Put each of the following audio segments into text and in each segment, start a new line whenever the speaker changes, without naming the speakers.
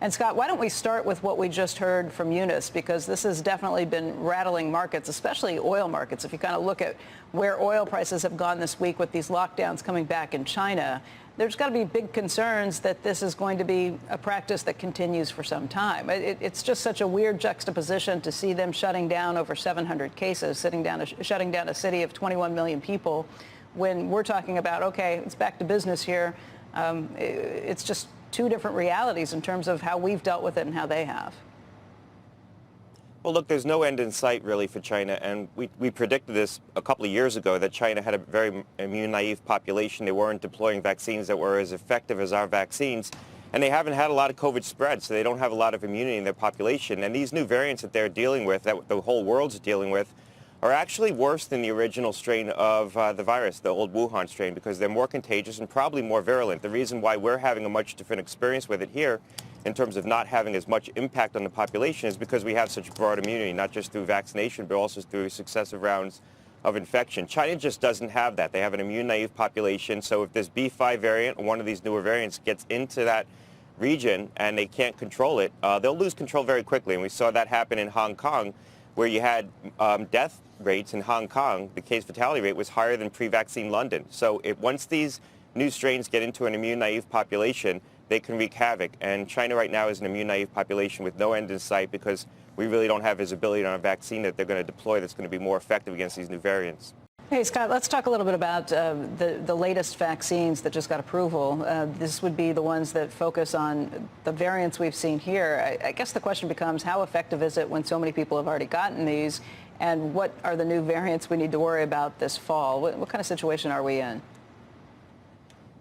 And Scott, why don't we start with what we just heard from Eunice, because this has definitely been rattling markets, especially oil markets. If you kind of look at where oil prices have gone this week with these lockdowns coming back in China, there's got to be big concerns that this is going to be a practice that continues for some time. It's just such a weird juxtaposition to see them shutting down over 700 cases, shutting down a city of 21 million people, when we're talking about, okay, it's back to business here. It's just two different realities in terms of how we've dealt with it and how they have.
Well, look, there's no end in sight, really, for China, and we predicted this a couple of years ago, that China had a very immune-naive population. They weren't deploying vaccines that were as effective as our vaccines, and they haven't had a lot of COVID spread, so they don't have a lot of immunity in their population. And these new variants that they're dealing with, that the whole world's dealing with, are actually worse than the original strain of the virus, the old Wuhan strain, because they're more contagious and probably more virulent. The reason why we're having a much different experience with it here, in terms of not having as much impact on the population, is because we have such broad immunity, not just through vaccination, but also through successive rounds of infection. China just doesn't have that. They have an immune-naive population, so if this B5 variant, or one of these newer variants, gets into that region and they can't control it, they'll lose control very quickly. And we saw that happen in Hong Kong, where you had death rates in Hong Kong. The case fatality rate was higher than pre-vaccine London. So once these new strains get into an immune-naive population, they can wreak havoc. And China right now is an immune-naive population with no end in sight, because we really don't have visibility on a vaccine that they're going to deploy that's going to be more effective against these new variants.
Hey, Scott, let's talk a little bit about the latest vaccines that just got approval. This would be the ones that focus on the variants we've seen here. I guess the question becomes, how effective is it when so many people have already gotten these? And what are the new variants we need to worry about this fall? What kind of situation are we in?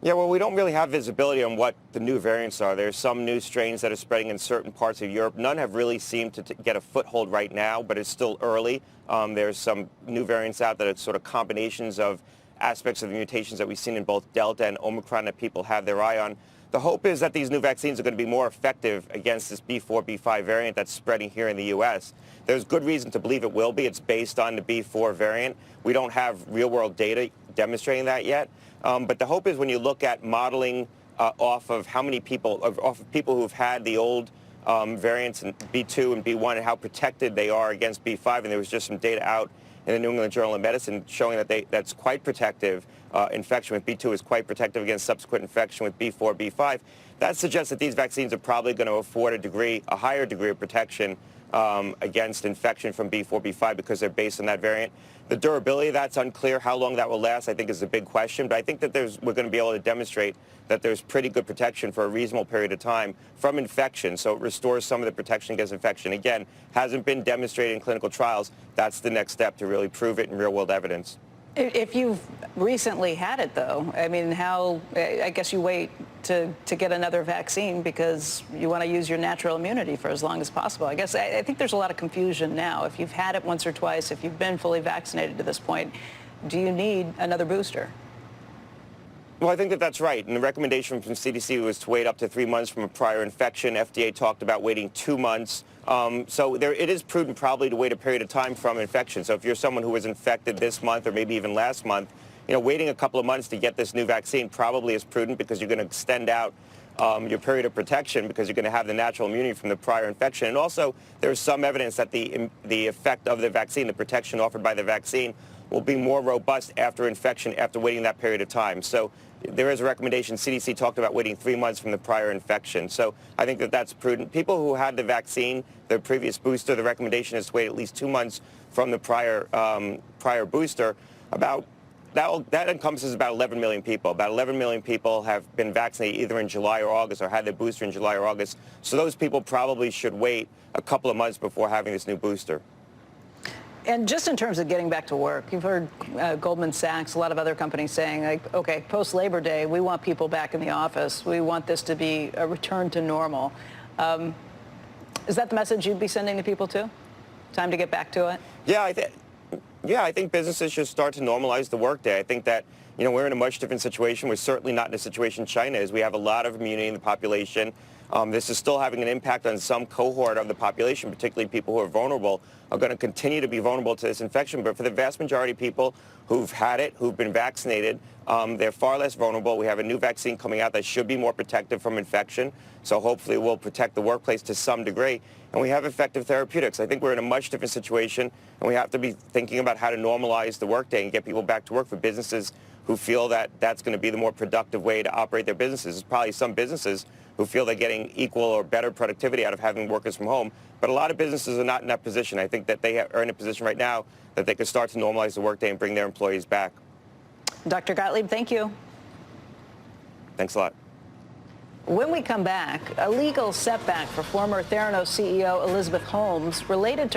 Yeah, well, we don't really have visibility on what the new variants are. There's some new strains that are spreading in certain parts of Europe. None have really seemed to get a foothold right now, but it's still early. There's some new variants out that are sort of combinations of aspects of the mutations that we've seen in both Delta and Omicron that people have their eye on. The hope is that these new vaccines are going to be more effective against this B4, B5 variant that's spreading here in the U.S. There's good reason to believe it will be. It's based on the B4 variant. We don't have real-world data demonstrating that yet. But the hope is, when you look at modeling off of how many people, off of people who've had the old variants in B2 and B1 and how protected they are against B5, and there was just some data out in the New England Journal of Medicine showing that that's quite protective. Infection with B2 is quite protective against subsequent infection with B4, B5. That suggests that these vaccines are probably going to afford a higher degree of protection against infection from B4, B5, because they're based on that variant. The durability, that's unclear. How long that will last, I think, is a big question. But I think that we're going to be able to demonstrate that there's pretty good protection for a reasonable period of time from infection. So it restores some of the protection against infection. Again, hasn't been demonstrated in clinical trials. That's the next step to really prove it in real-world evidence.
If you've recently had it, though, I mean, I guess you wait to get another vaccine because you want to use your natural immunity for as long as possible. I guess I think there's a lot of confusion now. If you've had it once or twice, if you've been fully vaccinated to this point, do you need another booster?
Well, I think that that's right. And the recommendation from CDC was to wait up to 3 months from a prior infection. FDA talked about waiting 2 months. So it is prudent probably to wait a period of time from infection. So if you're someone who was infected this month or maybe even last month, waiting a couple of months to get this new vaccine probably is prudent, because you're going to extend out your period of protection, because you're going to have the natural immunity from the prior infection. And also, there's some evidence that the effect of the vaccine, the protection offered by the vaccine, will be more robust after infection, after waiting that period of time. So there is a recommendation. CDC talked about waiting 3 months from the prior infection. So I think that that's prudent. People who had the vaccine, the previous booster, the recommendation is to wait at least 2 months from the prior booster. That encompasses about 11 million people. About 11 million people have been vaccinated either in July or August, or had their booster in July or August. So those people probably should wait a couple of months before having this new booster.
And just in terms of getting back to work, you've heard Goldman Sachs, a lot of other companies saying, like, okay, post-Labor Day, we want people back in the office. We want this to be a return to normal. Is that the message you'd be sending to people too? Time to get back to it?
Yeah, I think businesses should start to normalize the workday. I think that, we're in a much different situation. We're certainly not in a situation China is. We have a lot of immunity in the population. This is still having an impact on some cohort of the population, particularly people who are vulnerable, are going to continue to be vulnerable to this infection. But for the vast majority of people who've had it, who've been vaccinated, they're far less vulnerable. We have a new vaccine coming out that should be more protective from infection. So hopefully it will protect the workplace to some degree. And we have effective therapeutics. I think we're in a much different situation, and we have to be thinking about how to normalize the workday and get people back to work for businesses who feel that that's going to be the more productive way to operate their businesses. There's probably some businesses who feel they're getting equal or better productivity out of having workers from home. But a lot of businesses are not in that position. I think that they are in a position right now that they could start to normalize the workday and bring their employees back.
Dr. Gottlieb, thank you.
Thanks a lot.
When we come back, a legal setback for former Theranos CEO Elizabeth Holmes related to